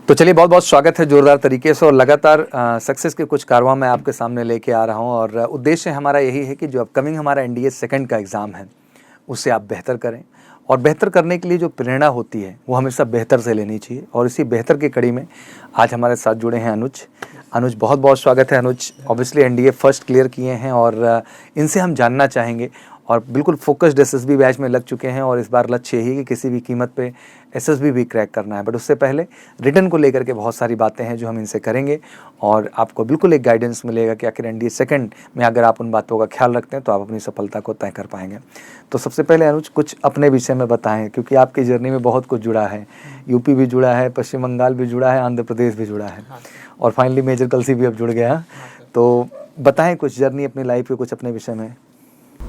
तो चलिए, बहुत बहुत स्वागत है जोरदार तरीके से। और लगातार सक्सेस के कुछ कारवां मैं आपके सामने लेके आ रहा हूं और उद्देश्य हमारा यही है कि जो अपकमिंग हमारा एनडीए सेकंड का एग्ज़ाम है उससे आप बेहतर करें। और बेहतर करने के लिए जो प्रेरणा होती है वो हमेशा बेहतर से लेनी चाहिए। और इसी बेहतर की कड़ी में आज हमारे साथ जुड़े हैं अनुज। बहुत बहुत स्वागत है अनुज। ऑब्वियसली एनडीए फर्स्ट क्लियर किए हैं और इनसे हम जानना चाहेंगे और बिल्कुल फोकस्ड एसएसबी बैच में लग चुके हैं और इस बार लक्ष्य यही है कि किसी भी कीमत पे एसएसबी भी क्रैक करना है। बट उससे पहले रिटर्न को लेकर के बहुत सारी बातें हैं जो हम इनसे करेंगे और आपको बिल्कुल एक गाइडेंस मिलेगा कि आखिर एनडीए सेकंड में अगर आप उन बातों का ख्याल रखते हैं तो आप अपनी सफलता को तय कर पाएंगे। तो सबसे पहले अनुज कुछ अपने विषय में बताएं, क्योंकि आपकी जर्नी में बहुत कुछ जुड़ा है। यूपी भी जुड़ा है, पश्चिम बंगाल भी जुड़ा है, आंध्र प्रदेश भी जुड़ा है और फाइनली मेजर कलसी भी अब जुड़ गया। तो बताएं कुछ जर्नी अपनी लाइफ के, कुछ अपने विषय में।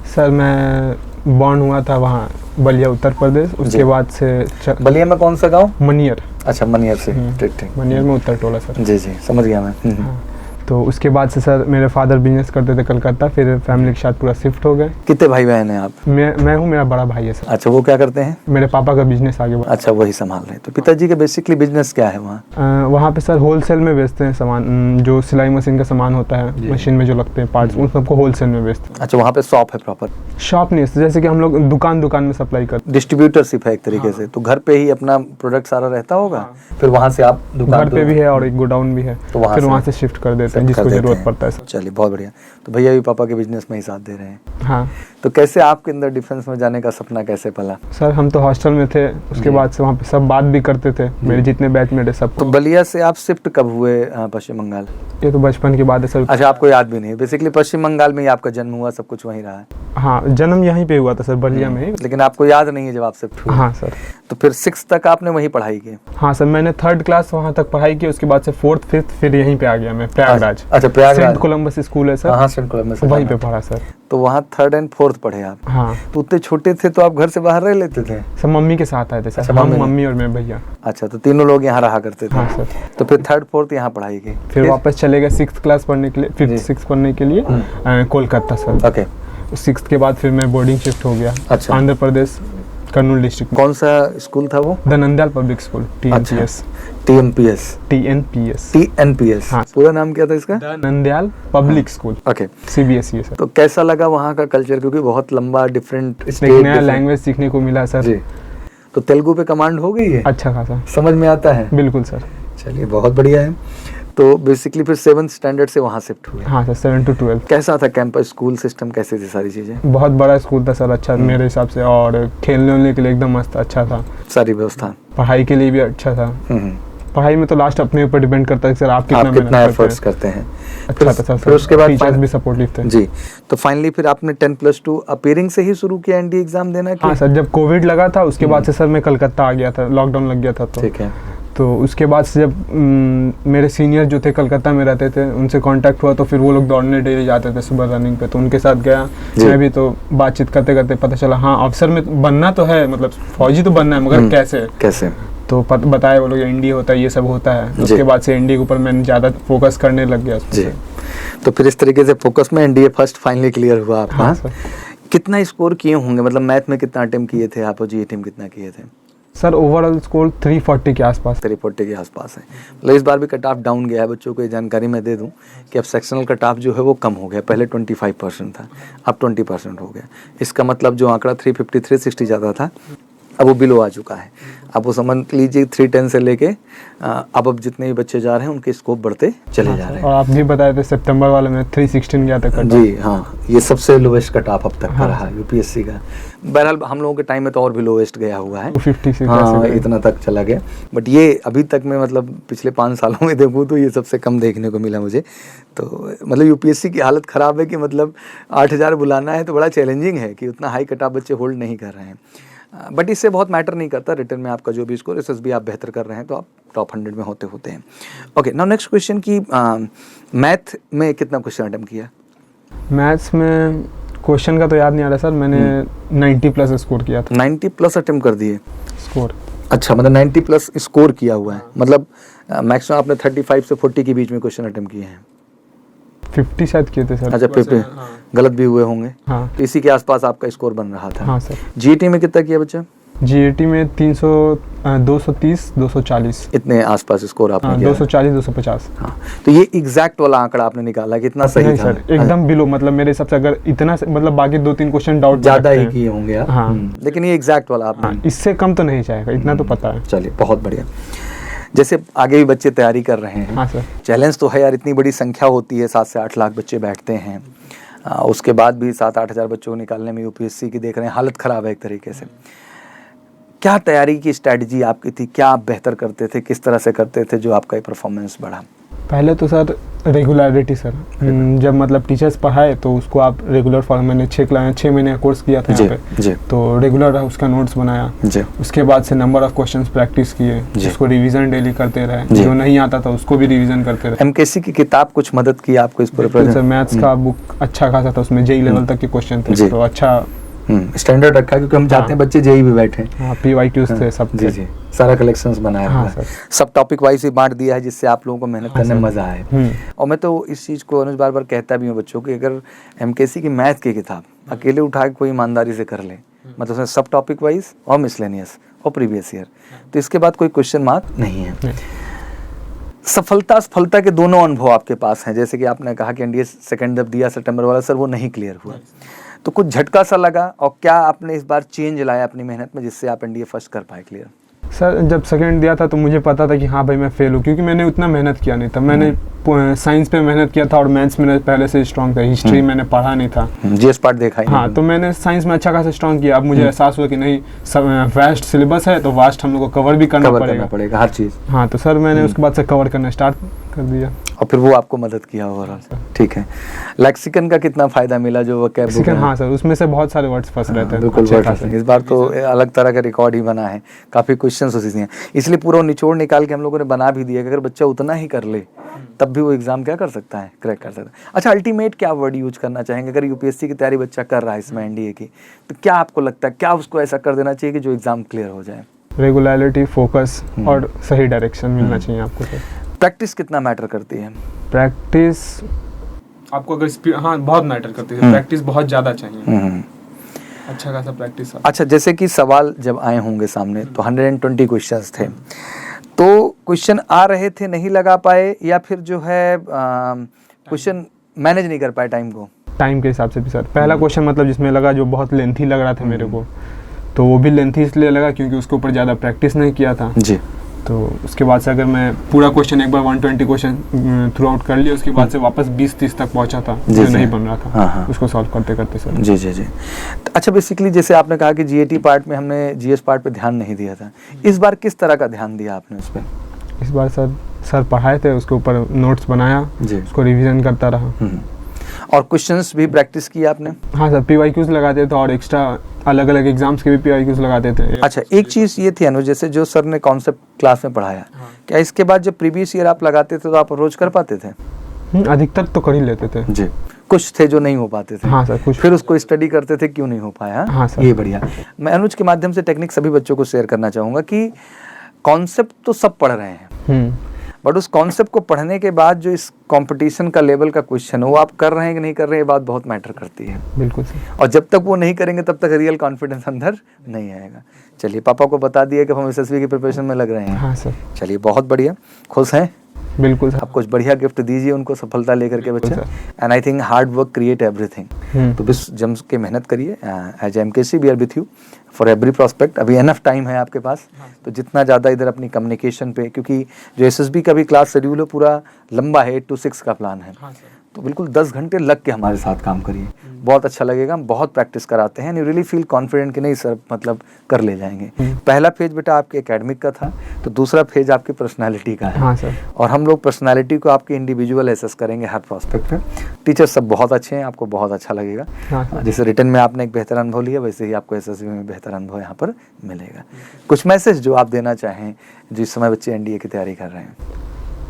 सर मैं बॉर्न हुआ था वहाँ बलिया उत्तर प्रदेश। उसके बाद से बलिया में कौन सा गांव? मनियर। अच्छा, मनियर से। ठीक। मनियर में उत्तर टोला सर। जी समझ गया मैं। हाँ। तो उसके बाद से सर मेरे फादर बिजनेस करते थे कलकत्ता, फिर फैमिली के साथ पूरा शिफ्ट हो गए। कितने भाई बहन हैं आप? मैं हूँ, मेरा बड़ा भाई है सर। अच्छा, वो क्या करते हैं? मेरे पापा का बिजनेस आगे बढ़ा। अच्छा, वही संभाल रहे हैं। तो पिताजी का बेसिकली बिजनेस क्या है वहाँ? वहाँ पे सर होलसेल में बेचते हैं सामान, जो सिलाई मशीन का सामान होता है, मशीन में जो लगते हैं पार्ट्स, उन सबको होलसेल में बेचते हैं। अच्छा, वहाँ पे शॉप है प्रॉपर? शॉप नहीं है, जैसे कि हम लोग दुकान में सप्लाई करते हैं। डिस्ट्रीब्यूटरशिप है एक तरीके से। तो घर पे ही अपना प्रोडक्ट सारा रहता होगा, फिर वहाँ से आप दुकान घर पे भी है और एक गोडाउन भी है, तो फिर वहाँ से शिफ्ट कर देते हैं जिसको जरूरत पड़ता है। चलिए, बहुत बढ़िया। तो भैया भी पापा के बिजनेस में ही साथ दे रहे हैं। हाँ। तो कैसे आपके अंदर डिफेंस में जाने का सपना कैसे पला? सर हम तो हॉस्टल में थे, उसके बाद से वहाँ पे सब बात भी करते थे, मेरे जितने बैचमेट है सब। तो बलिया से आप शिफ्ट कब हुए पश्चिम बंगाल? ये तो बचपन की बात है सर। अच्छा, आपको याद भी नहीं है? बेसिकली पश्चिम बंगाल में ही आपका जन्म हुआ, सब कुछ वहीं रहा है? हाँ, जन्म यहीं पे हुआ था सर, बलिया में ही। लेकिन आपको याद नहीं है जब आप शिफ्ट हुए? हाँ सर। तो फिर 6 तक आपने वहीं पढ़ाई की? हाँ सर, मैंने 3rd क्लास वहाँ तक पढ़ाई की, उसके बाद से 4th 5th फिर यहीं पे आ गया मैं, प्रयागराज। अच्छा, प्रयागराज। सेंट कोलंबस स्कूल है सर। हाँ, सेंट कोलंबस, वहीं पे पढ़ा सर। तो वहाँ 3rd and 4th पढ़े आप? हाँ। तो उतने छोटे थे तो आप घर से बाहर रह लेते थे? सब मम्मी के साथ आए थे सर। हम, मम्मी और मैं भैया। अच्छा, तो तीनों लोग यहाँ रहा करते थे? हाँ सर। तो फिर 3rd 4th यहाँ पढ़ाई की? फिर वापस चले गए 6th क्लास पढ़ने के लिए, 5th 6th पढ़ने के लिए कोलकाता सर। ओके। 6th के बाद फिर मैं बोर्डिंग शिफ्ट हो गया। अच्छा। आंध्र प्रदेश, कर्नूल डिस्ट्रिक्ट। कौन सा स्कूल था वो? The Nandyal public school, TNPS। TNPS। हाँ। पूरा नाम क्या था इसका? The Nandyal public school. Okay. CBSE sir. तो कैसा लगा वहाँ का कल्चर? क्योंकि बहुत लंबा डिफरेंट नया लैंग्वेज सीखने को मिला सर। जी। तो तेलुगु पे कमांड हो गई है? अच्छा खासा समझ में आता है? बिल्कुल सर। चलिए, बहुत बढ़िया है। तो बेसिकली फिर 7th स्टैंडर्ड से वहाँ शिफ्ट हुए? हाँ सर, 7 to 12। कैसा था कैंपस, स्कूल सिस्टम कैसे थी, सारी चीज़ें? बहुत बड़ा स्कूल था सर, अच्छा मेरे हिसाब से, और खेलने उलने के लिए एकदम मस्त अच्छा था। सारी व्यवस्था? पढ़ाई के लिए भी अच्छा था। पढ़ाई में तो लास्ट अपने ऊपर डिपेंड करता है सर, आप कितना एफर्ट्स करते हैं। अच्छा था सर। फिर उसके बाद टीचर्स भी सपोर्टिव थे। जी। तो फाइनली फिर आपने 10+2 अपीयरिंग से ही शुरू किया एनडी एग्जाम देना? हाँ सर, जब कोविड लगा था उसके बाद से सर मैं कलकत्ता आ गया था, लॉकडाउन लग गया था तो। ठीक है। तो उसके बाद से जब मेरे सीनियर जो थे कलकत्ता में रहते थे, उनसे कांटेक्ट हुआ तो फिर वो लोग दौड़ने डेली जाते थे सुबह रनिंग पे, तो उनके साथ गया मैं भी। तो बातचीत करते करते पता चला हाँ अफसर में बनना तो है, मतलब फौजी तो बनना है, मगर कैसे तो बताया वो लोग एनडीए होता है, ये सब होता है। उसके बाद से एनडीए के ऊपर मैंने ज़्यादा फोकस करने लग गया जी। तो फिर इस तरीके से फोकस में एनडीए फर्स्ट फाइनली क्लियर हुआ आपका? हाँ सर। कितना स्कोर किए होंगे, मतलब मैथ में कितना अटेम्प्ट किए थे आप और जीए टीम कितना किए थे? सर ओवरऑल स्कोर 340 के आसपास। 340 के आसपास है। मतलब इस बार भी कट ऑफ डाउन गया है। बच्चों को ये जानकारी मैं दे दूं कि अब सेक्शनल कट ऑफ जो है वो कम हो गया। पहले 25% था, अब 20% हो गया। इसका मतलब जो आंकड़ा 350 360 जाता था, अब वो बिलो आ चुका है। अब वो समझ लीजिए 310 से लेके अब जितने भी बच्चे जा रहे हैं उनके स्कोप बढ़ते चले जा रहे हैं। और आप भी बताए थे सितंबर वाले में 316 गया था कट। जी हाँ, ये सबसे लोवेस्ट कट ऑफ अब तक का रहा यूपीएससी का। बहरहाल हम लोगों के टाइम में तो और भी लोवेस्ट गया हुआ है, 250 हाँ इतना तक चला गया। बट ये अभी तक में मतलब पिछले 5 सालों में देखूँ तो ये सबसे कम देखने को मिला मुझे। तो मतलब यूपीएससी की हालत ख़राब है कि मतलब 8000 बुलाना है तो बड़ा चैलेंजिंग है कि उतना हाई कट ऑफ बच्चे होल्ड नहीं कर रहे हैं। बट इससे बहुत मैटर नहीं करता, रिटर्न में आपका जो भी स्कोर, एसएसबी आप बेहतर कर रहे हैं तो आप टॉप 100 में होते हैं। ओके, नाउ नेक्स्ट क्वेश्चन की मैथ में कितना क्वेश्चन अटेम्प्ट किया? मैथ्स में क्वेश्चन का तो याद नहीं आ रहा सर, मैंने 90+ स्कोर किया था। 90+ अटेम्प्ट कर दिए स्कोर? अच्छा, मतलब 90+ स्कोर किया हुआ है, मतलब मैक्सिमम आपने 35 से 40 के बीच में क्वेश्चन अटेम्प्ट किए हैं। 50 शायद किए थे सर। अच्छा 50, हाँ। गलत भी हुए होंगे। हाँ। इसी के आसपास आपका स्कोर बन रहा था। हाँ सर। जीटी में कितना किया बच्चा? जीएटी में 300 230 240 इतने आसपास स्कोर आपने किया है। 240 250। हाँ, तो ये एग्जैक्ट वाला आंकड़ा आपने निकाला कि इतना सही नहीं था। सर, एकदम बिलो, मतलब मेरे हिसाब से अगर इतना मतलब बाकी 2-3 क्वेश्चन डाउट ज़्यादा ही किए होंगे आप। हाँ। लेकिन ये एग्जैक्ट वाला आपने। हाँ, इससे कम तो नहीं जाएगा, इतना तो पता है। चलिए बहुत बढ़िया। जैसे आगे भी बच्चे तैयारी कर रहे हैं। हाँ सर। चैलेंज तो है यार, इतनी बड़ी संख्या होती है, 7 से 8 लाख बच्चे बैठते हैं। उसके बाद भी 7-8 हज़ार बच्चों को निकालने में यूपीएससी की देख रहे हैं, हालत ख़राब है एक तरीके से। क्या तैयारी की स्ट्रैटेजी आपकी थी, क्या आप बेहतर करते थे, किस तरह से करते थे जो आपका परफॉर्मेंस बढ़ा? पहले तो सर रेगुलरिटी सर, जब मतलब टीचर्स पढ़ाए तो उसको आप रेगुलर फॉलो, मैंने 6 महीने का कोर्स किया था यहाँ पे, तो रेगुलर उसका नोट्स बनाया। उसके बाद से नंबर ऑफ क्वेश्चंस प्रैक्टिस किए, जिसको रिवीजन डेली करते रहे, जो नहीं आता था उसको भी रिवीजन करते रहे। एमकेसी की किताब कुछ मदद की आपको इस पूरे? सर मैथ्स का बुक अच्छा खासा था, उसमें जेई लेवल तक के क्वेश्चन थे, तो अच्छा स्टैंडर्ड रखा, क्योंकि हम चाहते हैं बच्चे जेई भी बैठे। हाँ, पीवाईक्यूज थे सब। जी, सारा कलेक्शंस बनाया हुआ है, सब टॉपिक वाइज ही बांट दिया है, जिससे आप लोगों को मेहनत करने में मजा आए। और मैं तो इस चीज़ को अनुज बार बार कहता भी हूँ बच्चों को, अगर एमकेसी की मैथ की किताब अकेले उठा के कोई ईमानदारी से कर ले, मतलब उसमें सब टॉपिक वाइज और मिसलेनियस और प्रीवियस ईयर, तो इसके बाद कोई क्वेश्चन मार्क नहीं है। सफलता सफलता के दोनों अनुभव आपके पास हैं। जैसे कि आपने कहा कि एनडीए सेकंड जब दिया सितंबर वाला सर, वो नहीं क्लियर हुआ, तो कुछ झटका सा लगा, और क्या आपने इस बार चेंज लाया अपनी मेहनत में जिससे आप एनडीए फर्स्ट कर पाए क्लियर? सर जब सेकंड दिया था तो मुझे पता था कि हाँ भाई मैं फेल हूँ, क्योंकि मैंने उतना मेहनत किया नहीं था। मैंने साइंस पे मेहनत किया था और मैथ्स में पहले से स्ट्रांग था, हिस्ट्री मैंने पढ़ा नहीं था, जीएस पार्ट देखा ही। हाँ, तो मैंने साइंस में अच्छा खासा स्ट्रांग किया। अब मुझे एहसास हुआ कि नहीं, वास्ट सिलेबस है तो वास्ट हम लोग को कवर भी करना पड़ेगा हर चीज़। हाँ, तो सर मैंने उसके बाद से कवर करना स्टार्ट कर दिया, और फिर वो आपको मदद किया ओवरऑल। ठीक है, लेक्सिकन का कितना फायदा मिला जो वोकैब? हाँ सर, उसमें से बहुत सारे वर्ड्स फंस रहे थे। बिल्कुल, इस बार तो अलग तरह का रिकॉर्ड ही बना है, काफ़ी क्वेश्चंस उसी हैं, इसलिए पूरा निचोड़ निकाल के हम लोगों ने बना भी दिया कि अगर बच्चा उतना ही कर ले तब भी वो एग्जाम क्या कर सकता है, क्रैक कर सकता है। अच्छा, अल्टीमेट क्या वर्ड यूज करना चाहेंगे अगर यूपीएससी की तैयारी बच्चा कर रहा है इसमें एनडीए की, तो क्या आपको लगता है, क्या उसको ऐसा कर देना चाहिए कि जो एग्जाम क्लियर हो जाए? रेगुलरिटी, फोकस और सही डायरेक्शन मिलना चाहिए आपको। प्रैक्टिस कितना मैटर करती है? प्रैक्टिस आपको अगर हाँ बहुत मैटर करती है, प्रैक्टिस बहुत ज़्यादा चाहिए, अच्छा खासा प्रैक्टिस। अच्छा, जैसे कि सवाल जब आए होंगे सामने तो 120 क्वेश्चंस थे, तो क्वेश्चन आ रहे थे, नहीं लगा पाए, या फिर जो है क्वेश्चन मैनेज नहीं कर पाए टाइम को? टाइम के हिसाब से भी सर, पहला क्वेश्चन मतलब जिसमें लगा जो बहुत लेंथी लग रहा था मेरे को, तो वो भी लेंथी इसलिए लगा क्योंकि उसके ऊपर ज़्यादा प्रैक्टिस नहीं किया था जी। तो उसके बाद से अगर मैं पूरा क्वेश्चन एक बार 120 क्वेश्चन थ्रू आउट कर लिया, उसके बाद से वापस 20-30 तक पहुंचा था जो नहीं बन रहा था। हाँ। उसको सॉल्व करते करते सर। जी जी जी। अच्छा, बेसिकली जैसे आपने कहा कि जीएटी पार्ट में हमने जीएस पार्ट पे ध्यान नहीं दिया था, इस बार किस तरह का ध्यान दिया आपने उस पर? इस बार सर पढ़ाए थे, उसके ऊपर नोट्स बनाया, उसको रिविजन करता रहा। और क्वेश्चंस भी प्रैक्टिस किया आपने? हाँ सर, पीवाईक्यूज लगाते थे और एक्स्ट्रा अलग अलग एग्जाम्स के भी पीवाईक्यूज लगाते थे। अच्छा, एक चीज़ ये थी अनुज, जैसे जो सर ने कॉन्सेप्ट क्लास में पढ़ाया, क्या इसके बाद जब प्रीवियस ईयर आप लगाते थे तो आप रोज कर पाते थे? अधिकतर तो कर ही लेते थे जी, कुछ थे जो नहीं हो पाते थे। हाँ सर, कुछ फिर उसको स्टडी करते थे, क्यों नहीं हो पाया? हाँ सर, ये बढ़िया। मैं अनुज के माध्यम से टेक्निक सभी बच्चों को शेयर करना चाहूँगा कि कॉन्सेप्ट तो सब पढ़ रहे हैं, बट उस कॉन्सेप्ट को पढ़ने के बाद जो इस कंपटीशन का लेवल का क्वेश्चन है वो आप कर रहे हैं कि नहीं कर रहे हैं, ये बात बहुत मैटर करती है। बिल्कुल सर। और जब तक वो नहीं करेंगे तब तक रियल कॉन्फिडेंस अंदर नहीं आएगा। चलिए, पापा को बता दिया कि हम एसएसबी की प्रिपरेशन में लग रहे हैं। हाँ सर। चलिए, बहुत बढ़िया, खुश हैं? बिल्कुल सर। आप कुछ बढ़िया गिफ्ट दीजिए उनको, सफलता लेकर के बच्चे। And I think hard work create everything. तो बस जम के मेहनत करिए। As MKC we are with you for every prospect. अभी एनफ टाइम है आपके पास, तो जितना ज़्यादा इधर अपनी कम्युनिकेशन पे, क्योंकि जो एसएसबी का भी क्लास शेड्यूल है पूरा लंबा है, 8 to 6 का प्लान है, तो बिल्कुल 10 घंटे लग के हमारे साथ काम करिए, बहुत अच्छा लगेगा। हम बहुत प्रैक्टिस कराते हैं, यू रियली फील कॉन्फिडेंट कि नहीं सर मतलब कर ले जाएंगे। पहला फेज बेटा आपके एकेडमिक का था, तो दूसरा फेज आपकी पर्सनालिटी का है। हाँ सर। और हम लोग पर्सनालिटी को आपकी इंडिविजुअल एसेस करेंगे हर प्रोस्पेक्ट पे। टीचर्स सब बहुत अच्छे हैं, आपको बहुत अच्छा लगेगा। हाँ, जैसे रिटर्न में आपने एक बेहतर अनुभव लिया, वैसे ही आपको एसएसबी में बेहतर अनुभव यहाँ पर मिलेगा। कुछ मैसेज जो आप देना चाहें जिस समय बच्चे एनडीए की तैयारी कर रहे हैं?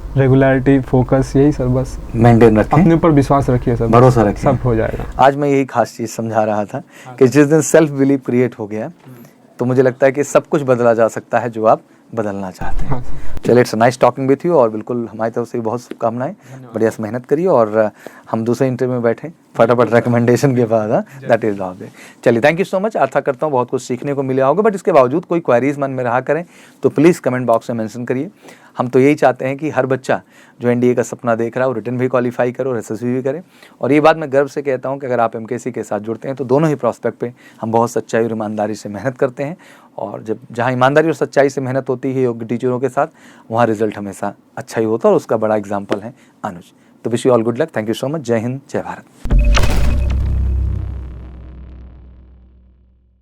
रेगुलरिटी, फोकस, यही सर बस मेंटेन रखें, अपने ऊपर विश्वास रखिए सर, भरोसा रखिए, सब हो जाएगा। आज मैं यही खास चीज़ समझा रहा था कि जिस दिन सेल्फ बिलीव क्रिएट हो गया तो मुझे लगता है कि सब कुछ बदला जा सकता है जो आप बदलना चाहते हैं। चलिए, it's nice talking with you, और बिल्कुल हमारी तरफ से बहुत शुभकामनाएं। बढ़िया से मेहनत करिए और हम दूसरे इंटरव्यू में बैठें फटाफट रिकमेंडेशन के बाद, दैट इज ऑल। चलिए, थैंक यू सो मच। आशा करता हूँ बहुत कुछ सीखने को मिला होगा, बट इसके बावजूद कोई क्वेरीज मन में रहा करें तो प्लीज़ कमेंट बॉक्स में मेंशन करिए। हम तो यही चाहते हैं कि हर बच्चा जो एनडीए का सपना देख रहा है वो रिटन भी क्वालिफाई करे और एसएसबी भी करे। और ये बात मैं गर्व से कहता हूँ कि अगर आप एमकेसी के साथ जुड़ते हैं तो दोनों ही प्रॉस्पेक्ट पे हम बहुत सच्चाई और ईमानदारी से मेहनत करते हैं, और जहाँ ईमानदारी और सच्चाई से मेहनत होती है योग्य टीचरों के साथ, वहाँ रिजल्ट हमेशा अच्छा ही होता है, और उसका बड़ा एग्जाम्पल है अनुज। तो wish you all good luck. Thank you so much. जय हिंद, जय भारत।